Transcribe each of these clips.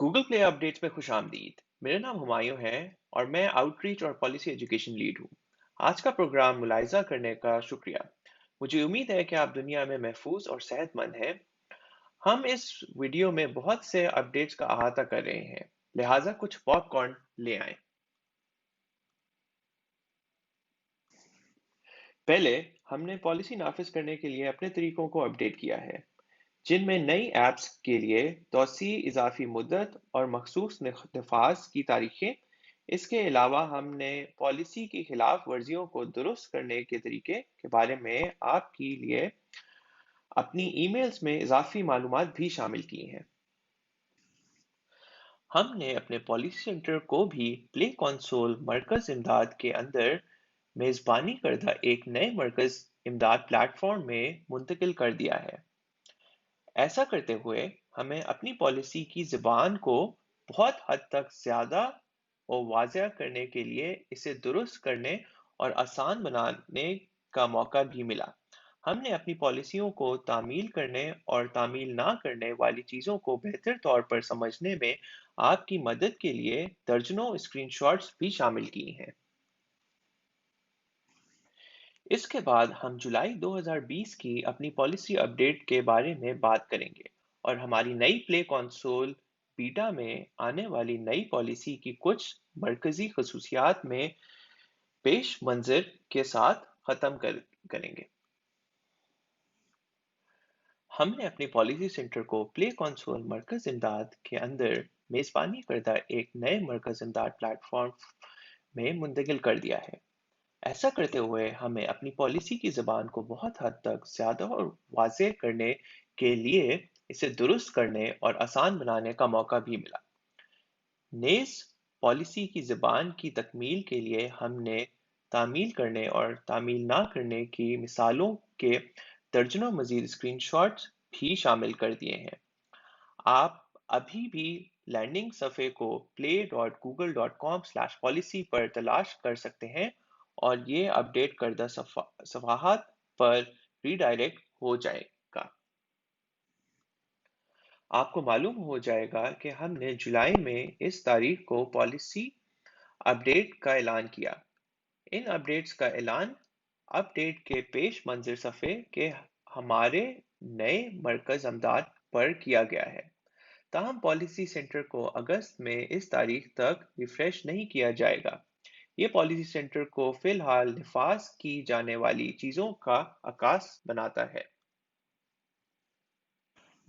Google play updates में खुश आमदीद। मेरा नाम हुमायूं है और मैं आउटरीच और पॉलिसी एजुकेशन लीड हूँ। आज का प्रोग्राम मुलाहिजा करने का शुक्रिया। मुझे उम्मीद है कि आप दुनिया में महफूज और सेहतमंद हैं। हम इस वीडियो में बहुत से अपडेट्स का अहाता कर रहे हैं, लिहाजा कुछ पॉपकॉर्न ले आएं। पहले हमने पॉलिसी नाफिज करने के लिए अपने तरीकों को अपडेट किया है, जिनमें नई ऐप्स के लिए तोसी इजाफी मुद्दत और मखसूस नफाज की तारीखें। इसके अलावा हमने पॉलिसी की खिलाफ वर्जियों को दुरुस्त करने के तरीके के बारे में आपके लिए अपनी ईमेल्स में इजाफी मालूमात भी शामिल की हैं। हमने अपने पॉलिसी सेंटर को भी प्ले कंसोल मरकज इमदाद के अंदर मेजबानी करदा एक नए मरकज इमदाद प्लेटफॉर्म में मुंतकिल कर दिया है। ऐसा करते हुए हमें अपनी पॉलिसी की ज़बान को बहुत हद तक ज़्यादा और वाज़ेह करने के लिए इसे दुरुस्त करने और आसान बनाने का मौका भी मिला। हमने अपनी पॉलिसियों को तामील करने और तामील ना करने वाली चीज़ों को बेहतर तौर पर समझने में आपकी मदद के लिए दर्जनों स्क्रीनशॉट्स भी शामिल की हैं। इसके बाद हम जुलाई 2020 की अपनी पॉलिसी अपडेट के बारे में बात करेंगे और हमारी नई प्ले कंसोल बीटा में आने वाली नई पॉलिसी की कुछ मरकजी खसूसियात में पेश मंजर के साथ करेंगे। हमने अपनी पॉलिसी सेंटर को प्ले कंसोल मरकज इमदाद के अंदर मेजबानी करदा एक नए मरकज इमदाद प्लेटफॉर्म में मुंतकिल कर दिया है। ऐसा करते हुए हमें अपनी पॉलिसी की ज़बान को बहुत हद तक ज़्यादा और वाज़ेह करने के लिए इसे दुरुस्त करने और आसान बनाने का मौका भी मिला। नेज़ पॉलिसी की ज़बान की तकमील के लिए हमने तामील करने और तामील ना करने की मिसालों के दर्जनों मज़ीद स्क्रीनशॉट्स भी शामिल कर दिए हैं। आप अभी भी लैंडिंग सफ़े को play.google.com/policy पर तलाश कर सकते हैं और ये अपडेट करदा सफ़ाहत पर रीडायरेक्ट हो जाएगा। आपको मालूम हो जाएगा कि हमने जुलाई में इस तारीख को पॉलिसी अपडेट का ऐलान किया। इन अपडेट्स का ऐलान अपडेट के पेश मंज़र सफ़े के हमारे नए मरकज़ अमदाद पर किया गया है। ताहम पॉलिसी सेंटर को अगस्त में इस तारीख तक रिफ्रेश नहीं किया जाएगा। ये पॉलिसी सेंटर को फिलहाल निफाज की जाने वाली चीज़ों का आकाश बनाता है।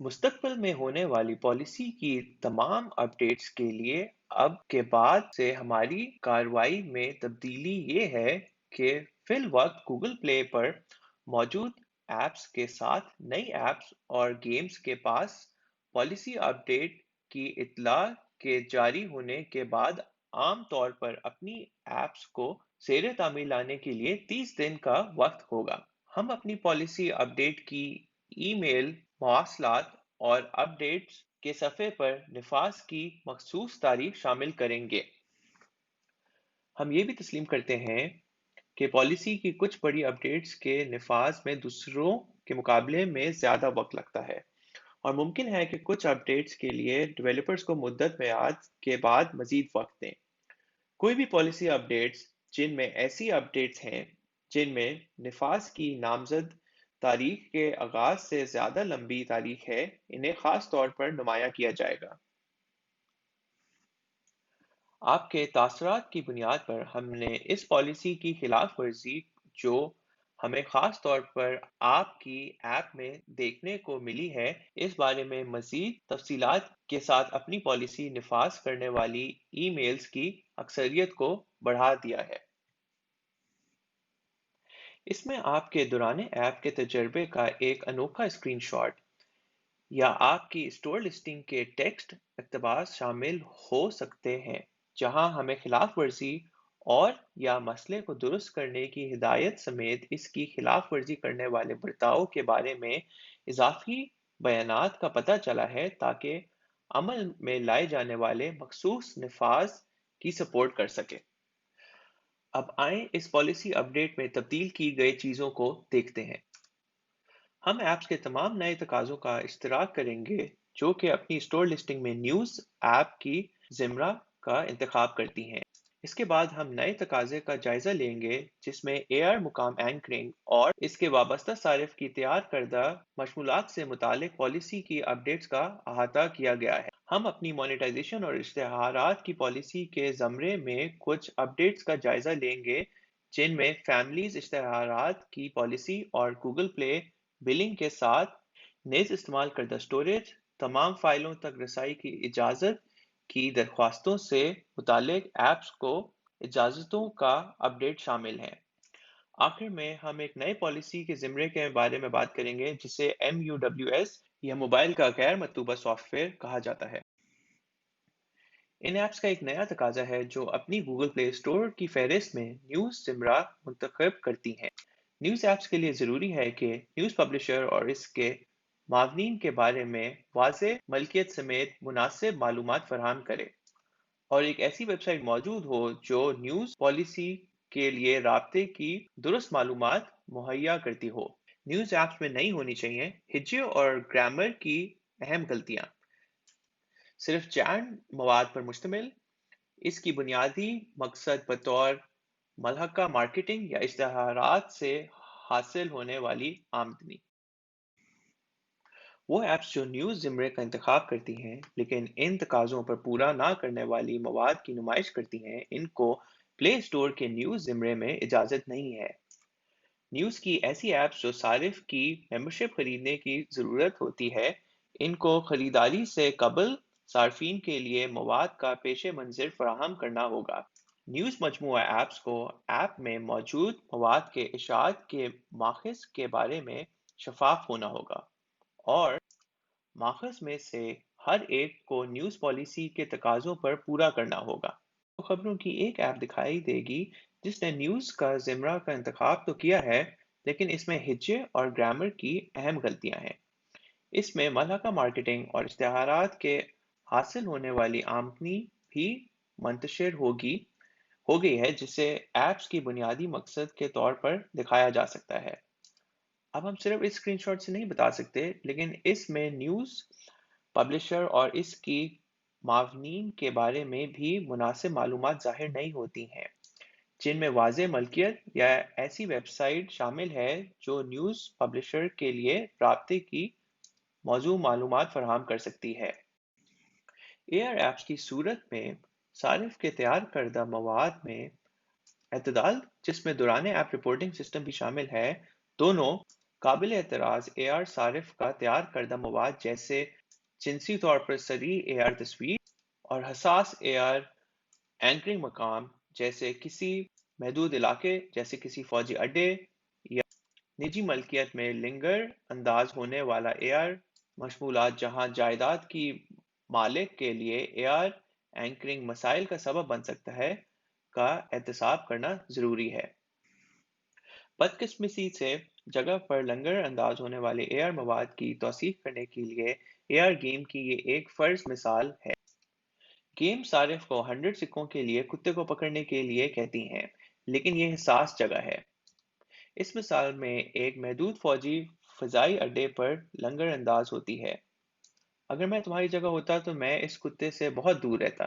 मुस्तकबिल में होने वाली पॉलिसी की तमाम अपडेट्स के लिए अब के बाद से हमारी कार्रवाई में तब्दीली ये है कि फिल वक्त गूगल प्ले पर मौजूद ऐप्स के साथ नई ऐप्स और गेम्स के पास पॉलिसी अपडेट की इत्तला के जारी होने के बाद आम तौर पर अपनी ऐप्स को ज़ेर तामील लाने के लिए 30 दिन का वक्त होगा। हम अपनी पॉलिसी अपडेट की ईमेल मवासलात और अपडेट्स के सफ़े पर निफाज की मखसूस तारीख शामिल करेंगे। हम ये भी तस्लीम करते हैं कि पॉलिसी की कुछ बड़ी अपडेट्स के निफाज में दूसरों के मुकाबले में ज़्यादा वक्त लगता है और मुमकिन है कि कुछ अपडेट्स के लिए डेवलपर्स को मुद्दत मियाद के बाद मज़ीद वक्त दें। कोई भी पॉलिसी अपडेट्स जिनमें ऐसी अपडेट्स हैं जिनमें निफाज की नामजद तारीख के आगाज से ज़्यादा लंबी तारीख है, इन्हें ख़ास तौर पर नुमाया किया जाएगा। आपके तासरात की बुनियाद पर हमने इस पॉलिसी की खिलाफ वर्जी जो हमें ख़ास तौर पर आपकी ऐप में देखने को मिली है, इस बारे में मज़ीद तफसीलात के साथ अपनी पॉलिसी निफाज करने वाली ईमेल्स की अक्सरियत को बढ़ा दिया है। इसमें आपके दौरान ऐप के तजर्बे का एक अनोखा स्क्रीनशॉट या आपकी स्टोर लिस्टिंग के टेक्स्ट इक़्तिबास शामिल हो सकते हैं, जहां हमें खिलाफ वर्जी और या मसले को दुरुस्त करने की हिदायत समेत इसकी खिलाफ वर्जी करने वाले बर्ताव के बारे में इजाफी बयानात का पता चला है ताकि अमल में लाए जाने वाले मखसूस नफाज की सपोर्ट कर सके। अब आएं इस पॉलिसी अपडेट में तब्दील की गई चीज़ों को देखते हैं। हम ऐप्स के तमाम नए तकाज़ों का इश्तराक करेंगे जो कि अपनी स्टोर लिस्टिंग में न्यूज़ ऐप की ज़िमरा का इंतखाब करती हैं। इसके बाद हम नए तकाज़े का जायज़ा लेंगे जिसमें एआर मुकाम एंकरिंग और इसके वाबस्ता सारिफ की तैयार करदा मशमूलात से मुतालिक पॉलिसी की अपडेट्स का अहाता किया गया है। हम अपनी मोनेटाइजेशन और इश्तिहारात की पॉलिसी के ज़मरे में कुछ अपडेट्स का जायज़ा लेंगे जिनमें फैमिलीज इश्तिहारात की पॉलिसी और गूगल प्ले बिलिंग के साथ नेज इस्तेमाल करदा स्टोरेज, तमाम फाइलों तक रसाई की इजाज़त की दरख्वास्तों से मुतालिक ऐप्स को इजाज़तों का अपडेट शामिल है। आखिर में हम एक नई पॉलिसी के ज़िम्रे के बारे में बात करेंगे जिसे MUWS या मोबाइल का गैर मतूबा सॉफ्टवेयर कहा जाता है। इन ऐप्स का एक नया तकाजा है जो अपनी गूगल प्ले स्टोर की फहरिस्त में न्यूज़ ज़िमरा मुंतखब करती हैं। न्यूज़ ऐप्स के लिए ज़रूरी है कि न्यूज़ पब्लिशर और इसके मावनीन के बारे में वाज़ेह मलकियत समेत मुनासिब मालूमात फराहम करे और एक ऐसी वेबसाइट मौजूद हो जो न्यूज़ पॉलिसी के लिए राब्ते की दुरुस्त मालूमात मुहैया करती हो। न्यूज़ ऐप्स में नहीं होनी चाहिए हिज्जे और ग्रामर की अहम गलतियाँ, सिर्फ चैन मवाद पर मुश्तमिल, इसकी बुनियादी मकसद बतौर मलहका मार्केटिंग या इश्तिहारात से हासिल होने वाली आमदनी। वो ऐप्स जो न्यूज़ ज़िमरे का इंतखाब करती हैं लेकिन इन तकाज़ों पर पूरा ना करने वाली मवाद की नुमाइश करती हैं, इनको प्ले स्टोर के न्यूज़ ज़िमरे में इजाज़त नहीं है। न्यूज़ की ऐसी ऐप्स जो सारिफ की मेंबरशिप खरीदने की ज़रूरत होती है, इनको खरीदारी से कबल सार्फिन के लिए मवाद का पेश मंज़र फराहम करना होगा। न्यूज़ मजमूआ ऐप्स को ऐप में मौजूद मवाद के इशाअत के माखज़ के बारे में शफ़ाफ होना होगा और माखज़ में से हर एक को न्यूज़ पॉलिसी के तकाज़ों पर पूरा करना होगा। तो खबरों की एक ऐप दिखाई देगी जिसने न्यूज़ का ज़िमरा का इंतखाब तो किया है, लेकिन इसमें हिज्जे और ग्रामर की अहम गलतियां हैं। इसमें मलहका मार्केटिंग और इश्तिहारात के हासिल होने वाली आमदनी भी मंतशिर हो गई है जिसे ऐप्स की बुनियादी मकसद के तौर पर दिखाया जा सकता है। अब हम सिर्फ इस स्क्रीनशॉट से नहीं बता सकते, लेकिन इसमें न्यूज़ पब्लिशर और इसकी मावनीन के बारे में भी मुनासिब मालूमात ज़ाहिर नहीं होती हैं, जिनमें वाज़ेह मलकियत या ऐसी वेबसाइट शामिल है जो न्यूज़ पब्लिशर के लिए राब्ते की मौजूद मालूमात फराहम कर सकती है। एआर ऐप्स की सूरत में सारिफ के तैयार करदा मवाद में एतदाल, जिसमें दौरान ऐप रिपोर्टिंग सिस्टम भी शामिल है, दोनों काबिल एतराज़ एआर सारिफ का तैयार करदा मवाद जैसे जिनसी तौर पर सरी एआर तस्वीर और हसास एआर एंकरिंग मकाम जैसे किसी महदूद इलाके जैसे किसी फौजी अड्डे या निजी मलकियत में लिंगर अंदाज होने वाला एआर मशमूलात जहां जायदाद की मालिक के लिए एआर एंकरिंग मसाइल का सबब बन सकता है का एहतसाब करना जरूरी है। बदकिस्मती से जगह पर लंगर अंदाज होने वाले एआर मवाद की तौसीफ करने के लिए एआर गेम की ये एक फर्ज मिसाल है। गेम सारिफ को 100 सिक्कों के लिए कुत्ते को पकड़ने के लिए कहती हैं, लेकिन ये हिसास जगह है। इस मिसाल में एक महदूद फौजी फ़ज़ाई अड्डे पर लंगर अंदाज होती है। अगर मैं तुम्हारी जगह होता तो मैं इस कुत्ते से बहुत दूर रहता।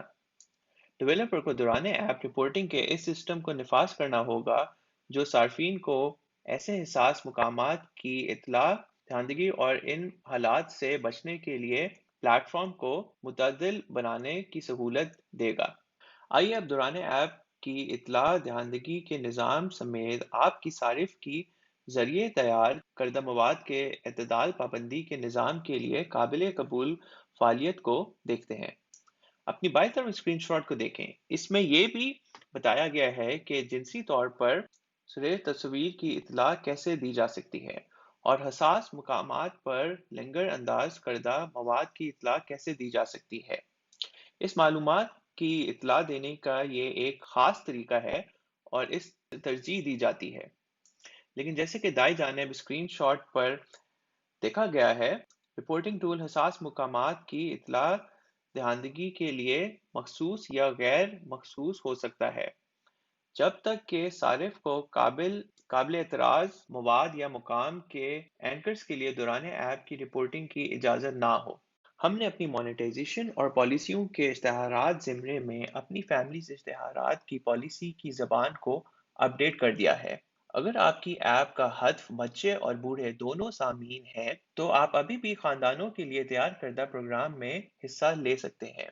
डेवलपर को दौरान ऐप रिपोर्टिंग के इस सिस्टम को निफाज करना होगा जो सार्फिन को ऐसे हिसास मकामात की इत्तला दहांदगी और इन हालात से बचने के लिए प्लेटफॉर्म को मुतअद्दिल बनाने की सहूलत देगा। आइए अब दौरान ऐप की इत्तला दहांदगी के निज़ाम समेत आपकी सारिफ की जरिए तैयार करदा मवाद के एतदाल पाबंदी के निज़ाम के लिए काबिल कबूल फ़ालियत को देखते हैं। अपनी बाईं तरफ स्क्रीनशॉट को देखें। इसमें यह भी बताया गया है कि जिनसी तौर पर सरेह तस्वीर की इत्तला कैसे दी जा सकती है और हसास मकामात पर लंगर अंदाज करदा मवाद की इत्तला कैसे दी जा सकती है। इस मालूमात की इत्तला देने का ये एक खास तरीका है और इस तरजीह दी जाती है। लेकिन जैसे कि दाईं जानिब स्क्रीनशॉट पर देखा गया है, रिपोर्टिंग टूल हसास मकामात की इत्तला दहांदगी के लिए मखसूस या गैर मखसूस हो सकता है, जब तक कि सारिफ को काबिल एतराज़ मवाद या मुकाम के एंकर्स के लिए दौरान ऐप की रिपोर्टिंग की इजाज़त ना हो। ہم نے اپنی مونیٹائزیشن اور پالیسیوں کے اشتہارات زمرے میں اپنی فیملی سے اشتہارات کی پالیسی کی زبان کو اپڈیٹ کر دیا ہے۔ اگر آپ کی ایپ کا ہدف بچے اور بوڑھے دونوں سامعین ہیں تو آپ ابھی بھی خاندانوں کے لیے تیار کردہ پروگرام میں حصہ لے سکتے ہیں۔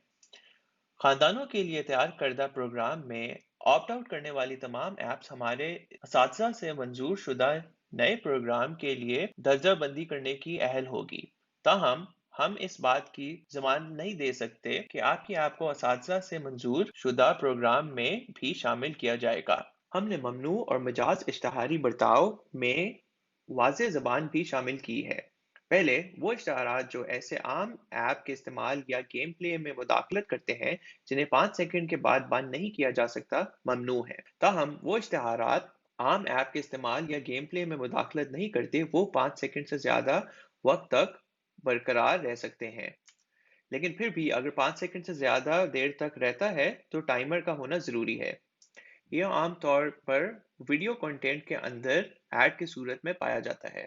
خاندانوں کے لیے تیار کردہ پروگرام میں آپٹ آؤٹ کرنے والی تمام ایپس ہمارے اساتذہ سے منظور شدہ نئے پروگرام کے لیے درجہ بندی کرنے کی اہل ہوگی۔ تاہم ہم اس بات کی ضمانت نہیں دے سکتے کہ آپ کی ایپ کو اساتذہ سے منظور شدہ پروگرام میں بھی شامل کیا جائے گا۔ ہم نے ممنوع اور مجاز اشتہاری برتاؤ میں واضح زبان بھی شامل کی ہے۔ پہلے وہ اشتہارات جو ایسے عام ایپ کے استعمال یا گیم پلے میں مداخلت کرتے ہیں جنہیں 5 سیکنڈ کے بعد بند نہیں کیا جا سکتا ممنوع ہیں۔ تاہم وہ اشتہارات عام ایپ کے استعمال یا گیم پلے میں مداخلت نہیں کرتے، وہ 5 سیکنڈ سے زیادہ وقت تک برقرار رہ سکتے ہیں۔ لیکن پھر بھی اگر 5 سیکنڈ سے زیادہ دیر تک رہتا ہے تو ٹائمر کا ہونا ضروری ہے۔ یہ عام طور پر ویڈیو کنٹینٹ کے اندر ایڈ کی صورت میں پایا جاتا ہے۔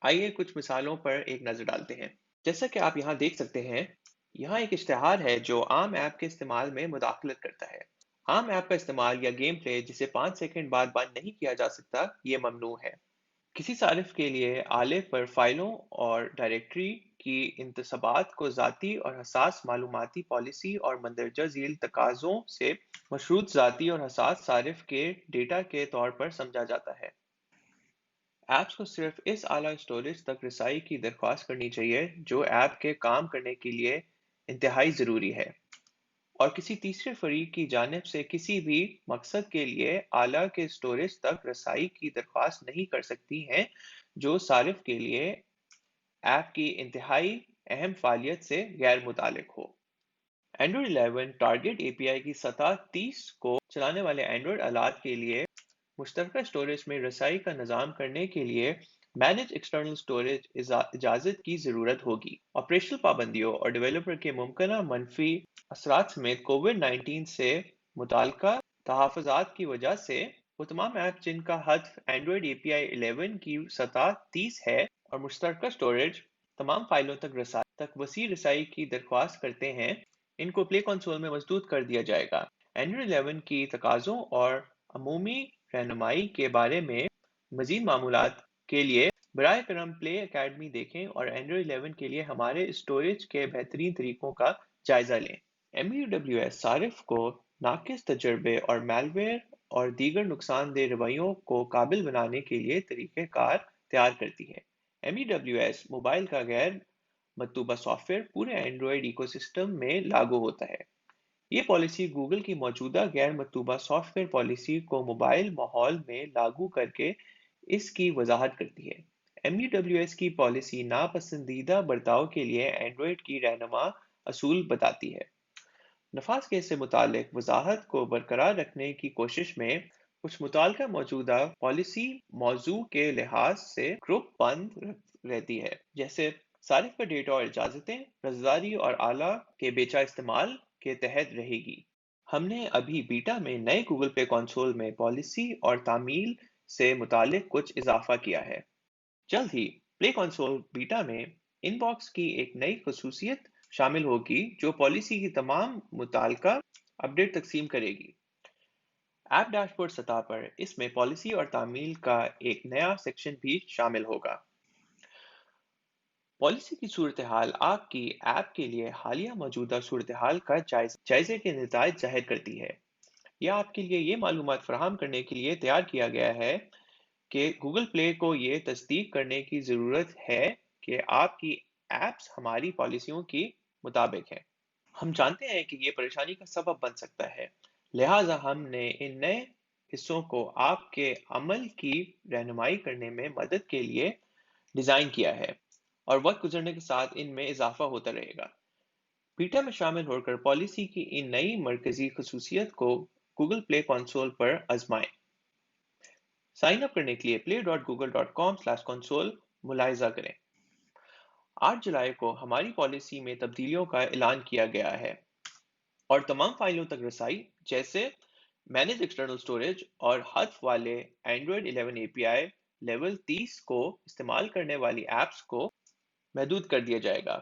آئیے کچھ مثالوں پر ایک نظر ڈالتے ہیں۔ جیسا کہ آپ یہاں دیکھ سکتے ہیں، یہاں ایک اشتہار ہے جو عام ایپ کے استعمال میں مداخلت کرتا ہے۔ عام ایپ کا استعمال یا گیم پلے جسے 5 سیکنڈ بعد بند نہیں کیا جا سکتا، یہ ممنوع ہے۔ کسی صارف کے لیے آلے پر فائلوں اور ڈائریکٹری کی انتسابات کو ذاتی اور حساس معلوماتی پالیسی اور مندرجہ ذیل تقاضوں سے مشروط ذاتی اور حساس صارف کے ڈیٹا کے طور پر سمجھا جاتا ہے۔ ایپس کو صرف اس اعلیٰ اسٹوریج تک رسائی کی درخواست کرنی چاہیے جو ایپ کے کام کرنے کے لیے انتہائی ضروری ہے، اور کسی تیسرے فریق کی جانب سے کسی بھی مقصد کے لیے اعلیٰ کے اسٹوریج تک رسائی کی درخواست نہیں کر سکتی ہیں جو صارف کے لیے ایپ کی انتہائی اہم فعالیت سے غیر متعلق ہو۔ اینڈرائڈ 11 ٹارگٹ اے پی آئی کی سطح 30 کو چلانے والے اینڈرائڈ آلات کے لیے مشترکہ اسٹوریج میں رسائی کا نظام کرنے کے لیے مینج ایکسٹرنل اسٹوریج اجازت کی ضرورت ہوگی۔ آپریشنل پابندیوں اور ڈیولپر کے ممکنہ منفی اثرات سمیت کووڈ 19 سے متعلقہ تحفظات کی وجہ سے وہ تمام ایپ جن کا ہدف اینڈرائڈ اے پی آئی 11 کی سطح 30 ہے اور مشترکہ اسٹوریج تمام فائلوں تک وسیع رسائی کی درخواست کرتے ہیں، ان کو پلے کنسول میں مسدود کر دیا جائے گا۔ اینڈرائڈ 11 کی تقاضوں اور عمومی رہنمائی کے بارے میں مزید معلومات کے لیے براہ کرم پلے اکیڈمی دیکھیں اور اینڈرائڈ 11 کے لیے ہمارے اسٹوریج کے بہترین طریقوں کا جائزہ لیں۔ MUWS صارف کو ناقص تجربے اور میل ویئر اور دیگر نقصان دہ رویوں کو قابل بنانے کے لیے طریقہ کار تیار کرتی ہے۔ MUWS موبائل کا غیر مطلوبہ سافٹ ویئر پورے اینڈرائڈ ایکو سسٹم میں لاگو ہوتا ہے۔ یہ پالیسی گوگل کی موجودہ غیر مطلوبہ سافٹ ویئر پالیسی کو موبائل ماحول میں لاگو کر کے اس کی وضاحت کرتی ہے۔ MUWS کی پالیسی ناپسندیدہ برتاؤ کے لیے اینڈرائڈ کی رہنما اصول بتاتی ہے۔ نفاذ کیس سے متعلق وضاحت کو برقرار رکھنے کی کوشش میں کچھ متعلقہ موجودہ پالیسی موضوع کے لحاظ سے گروپ بند رہتی ہے، جیسے صارف کا ڈیٹا اور اجازتیں رضاداری اور اعلیٰ کے بیچا استعمال کے تحت رہے گی۔ ہم نے ابھی بیٹا میں نئے گوگل پلے کنسول میں پالیسی اور تعمیل سے متعلق کچھ اضافہ کیا ہے۔ جلد ہی پلے کنسول بیٹا میں ان باکس کی ایک نئی خصوصیت شامل ہوگی جو پالیسی کی تمام متعلقہ اپڈیٹ تقسیم کرے گی۔ ایپ ڈیش بورڈ سطح پر اس میں پالیسی اور تعمیل کا ایک نیا سیکشن بھی شامل ہوگا۔ پالیسی کی صورتحال آپ کی ایپ کے لیے حالیہ موجودہ صورتحال کا جائزے کے نتائج ظاہر کرتی ہے۔ یہ آپ کے لیے یہ معلومات فراہم کرنے کے لیے تیار کیا گیا ہے کہ گوگل پلے کو یہ تصدیق کرنے کی ضرورت ہے کہ آپ کی ایپس ہماری پالیسیوں کی مطابق ہیں۔ ہم جانتے ہیں کہ یہ پریشانی کا سبب بن سکتا ہے، لہٰذا ہم نے ان نئے حصوں کو آپ کے عمل کی رہنمائی کرنے میں مدد کے لیے ڈیزائن کیا ہے، اور وقت گزرنے کے ساتھ ان میں اضافہ ہوتا رہے گا۔ بیٹا میں شامل ہو کر پالیسی کی ان نئی مرکزی خصوصیت کو گوگل پلے کنسول پر آزمائیں۔ سائن اپ کرنے کے لیے play.google.com/console ملاحظہ کریں۔ 8 جولائی کو ہماری پالیسی میں تبدیلیوں کا اعلان کیا گیا ہے، اور تمام فائلوں تک رسائی جیسے مینج ایکسٹرنل اسٹوریج اور ہدف والے اینڈرائڈ 11 API لیول 30 کو استعمال کرنے والی ایپس کو محدود کر دیا جائے گا۔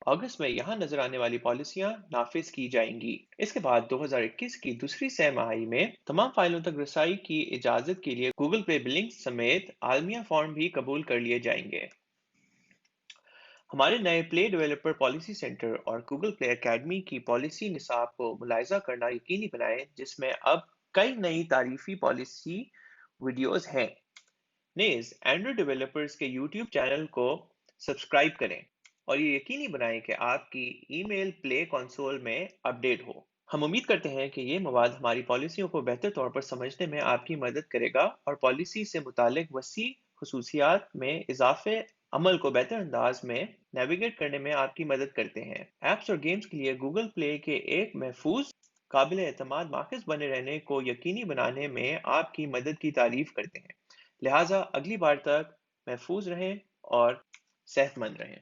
अगस्त में यहाँ नजर आने वाली पॉलिसियां नाफिज की जाएंगी। इसके बाद 2021 की दूसरी तिमाही में तमाम फाइलों तक रसाई की इजाजत के लिए गूगल प्ले बिलिंग समेत आलमिया फॉर्म भी कबूल कर लिए जाएंगे। हमारे नए प्ले डेवलपर पॉलिसी सेंटर और गूगल प्ले एकेडमी की पॉलिसी निसाब को मुलायजा करना यकीनी बनाएं, जिसमें अब कई नई तारीफी पॉलिसी वीडियोस हैं। नेज एंड्रॉइड डेवलपर्स के यूट्यूब चैनल को सब्सक्राइब करें और ये यकीनी बनाएं कि आपकी ईमेल प्ले कंसोल में अपडेट हो। हम उम्मीद करते हैं कि ये मवाद हमारी पॉलिसियों को बेहतर तौर पर समझने में आपकी मदद करेगा और पॉलिसी से मुतालिक वसी खसूसियात में इजाफे अमल को बेहतर अंदाज में नेविगेट करने में आपकी मदद करते हैं। ऐप्स और गेम्स के लिए गूगल प्ले के एक महफूज काबिल एतमाद मार्कस बने रहने को यकीनी बनाने में आपकी मदद की तारीफ करते हैं। लिहाजा अगली बार तक महफूज रहें और सेहतमंद रहें।